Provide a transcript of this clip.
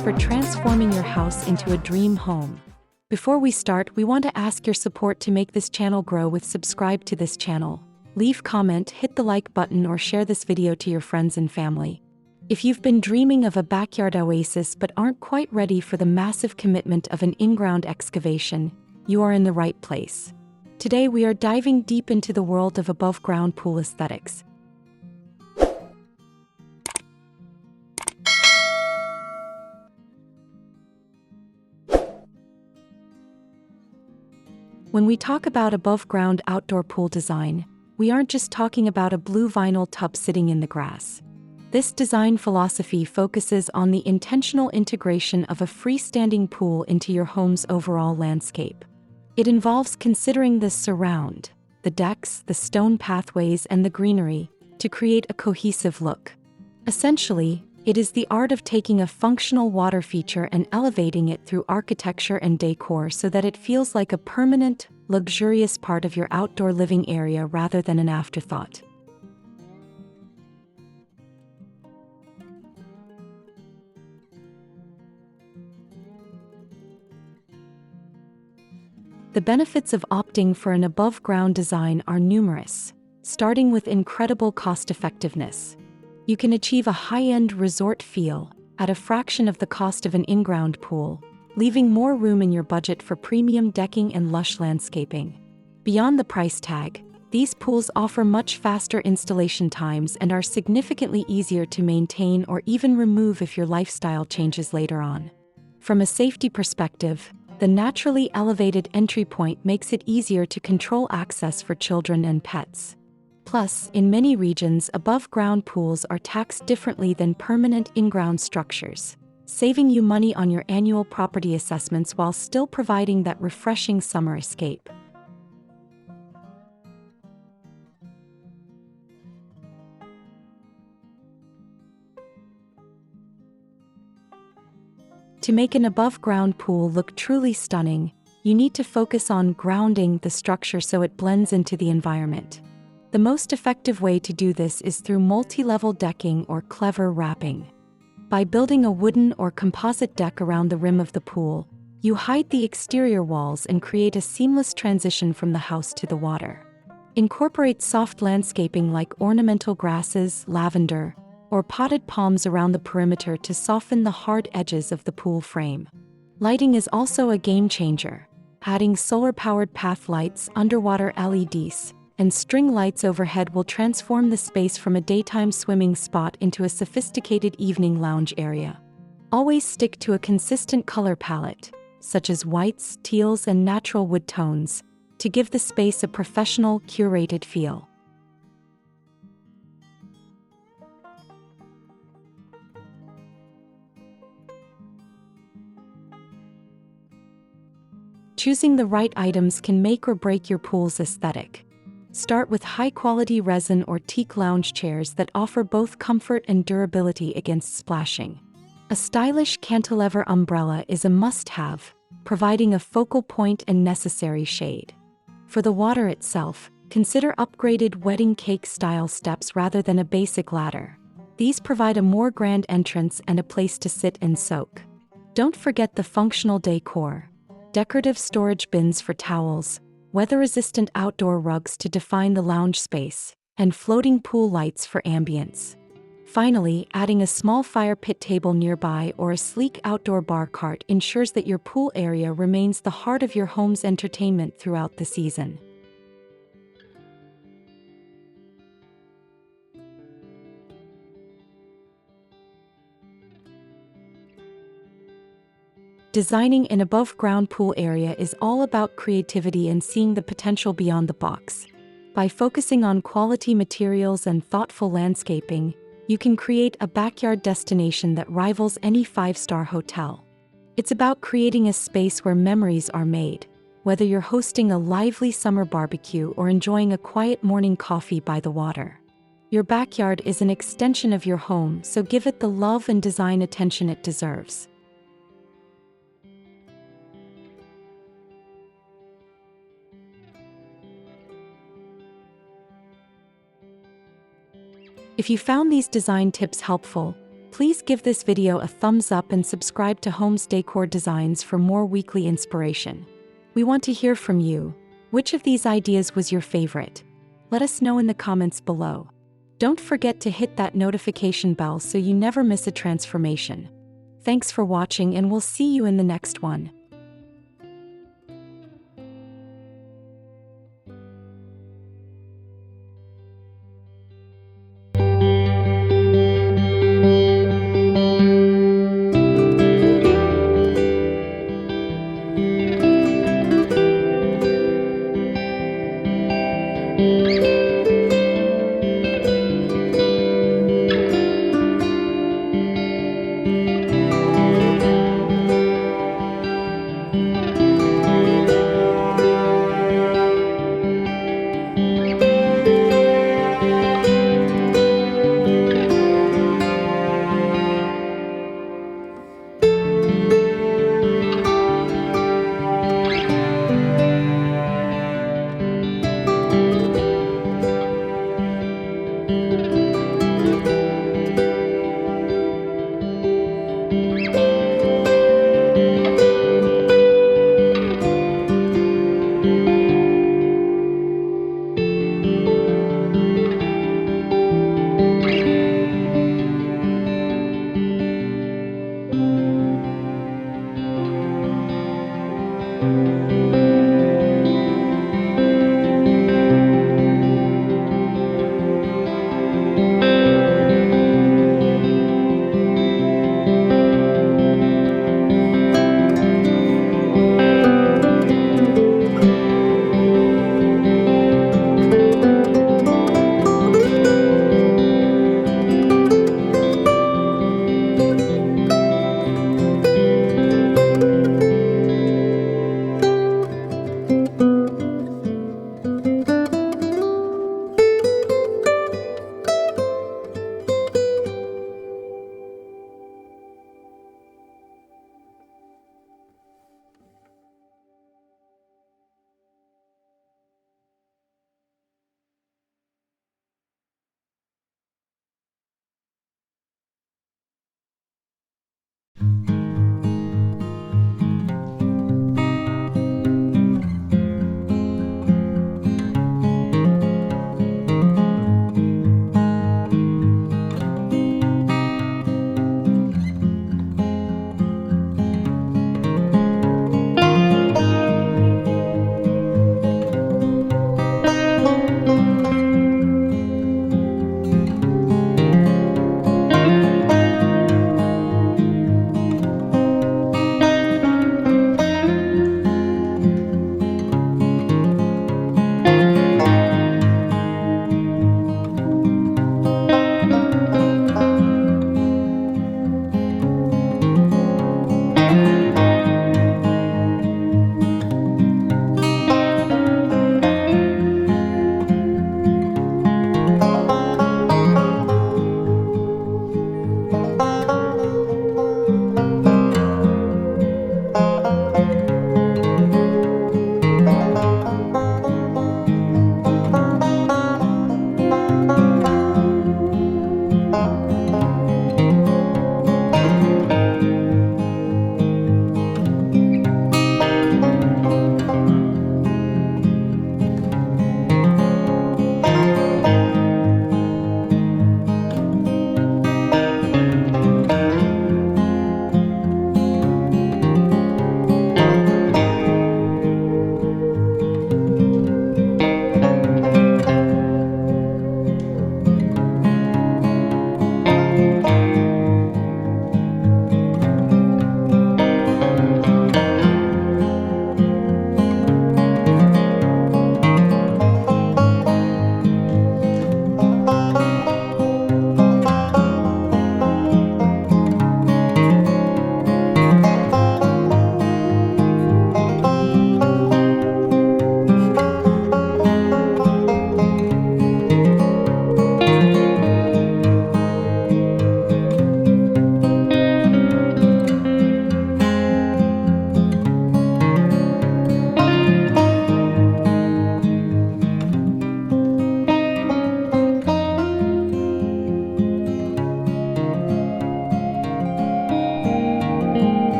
tips for transforming your house into a dream home. Before we start, we want to ask your support to make this channel grow with subscribe to this channel. Leave comment, hit the like button or share this video to your friends and family. If you've been dreaming of a backyard oasis but aren't quite ready for the massive commitment of an in-ground excavation, you are in the right place. Today we are diving deep into the world of above-ground pool aesthetics. When we talk about above-ground outdoor pool design, we aren't just talking about a blue vinyl tub sitting in the grass. This design philosophy focuses on the intentional integration of a freestanding pool into your home's overall landscape. It involves considering the surround, the decks, the stone pathways, and the greenery to create a cohesive look. Essentially, it is the art of taking a functional water feature and elevating it through architecture and decor so that it feels like a permanent, luxurious part of your outdoor living area rather than an afterthought. The benefits of opting for an above-ground design are numerous, starting with incredible cost-effectiveness. You can achieve a high-end resort feel at a fraction of the cost of an in-ground pool, leaving more room in your budget for premium decking and lush landscaping. Beyond the price tag, these pools offer much faster installation times and are significantly easier to maintain or even remove if your lifestyle changes later on. From a safety perspective, the naturally elevated entry point makes it easier to control access for children and pets. Plus, in many regions, above-ground pools are taxed differently than permanent in-ground structures, saving you money on your annual property assessments while still providing that refreshing summer escape. To make an above-ground pool look truly stunning, you need to focus on grounding the structure so it blends into the environment. The most effective way to do this is through multi-level decking or clever wrapping. By building a wooden or composite deck around the rim of the pool, you hide the exterior walls and create a seamless transition from the house to the water. Incorporate soft landscaping like ornamental grasses, lavender, or potted palms around the perimeter to soften the hard edges of the pool frame. Lighting is also a game changer. Adding solar-powered path lights, underwater LEDs, and string lights overhead will transform the space from a daytime swimming spot into a sophisticated evening lounge area. Always stick to a consistent color palette, such as whites, teals, and natural wood tones, to give the space a professional, curated feel. Choosing the right items can make or break your pool's aesthetic. Start with high-quality resin or teak lounge chairs that offer both comfort and durability against splashing. A stylish cantilever umbrella is a must-have, providing a focal point and necessary shade. For the water itself, consider upgraded wedding cake-style steps rather than a basic ladder. These provide a more grand entrance and a place to sit and soak. Don't forget the functional decor. Decorative storage bins for towels, weather-resistant outdoor rugs to define the lounge space, and floating pool lights for ambience. Finally, adding a small fire pit table nearby or a sleek outdoor bar cart ensures that your pool area remains the heart of your home's entertainment throughout the season. Designing an above-ground pool area is all about creativity and seeing the potential beyond the box. By focusing on quality materials and thoughtful landscaping, you can create a backyard destination that rivals any five-star hotel. It's about creating a space where memories are made, whether you're hosting a lively summer barbecue or enjoying a quiet morning coffee by the water. Your backyard is an extension of your home, so give it the love and design attention it deserves. If you found these design tips helpful, Please give this video a thumbs up and subscribe to Homes Decor Designs for more weekly inspiration. We want to hear from you. Which of these ideas was your favorite? Let us know in the comments below. Don't forget to hit that notification bell so you never miss a transformation. Thanks for watching, and we'll see you in the next one.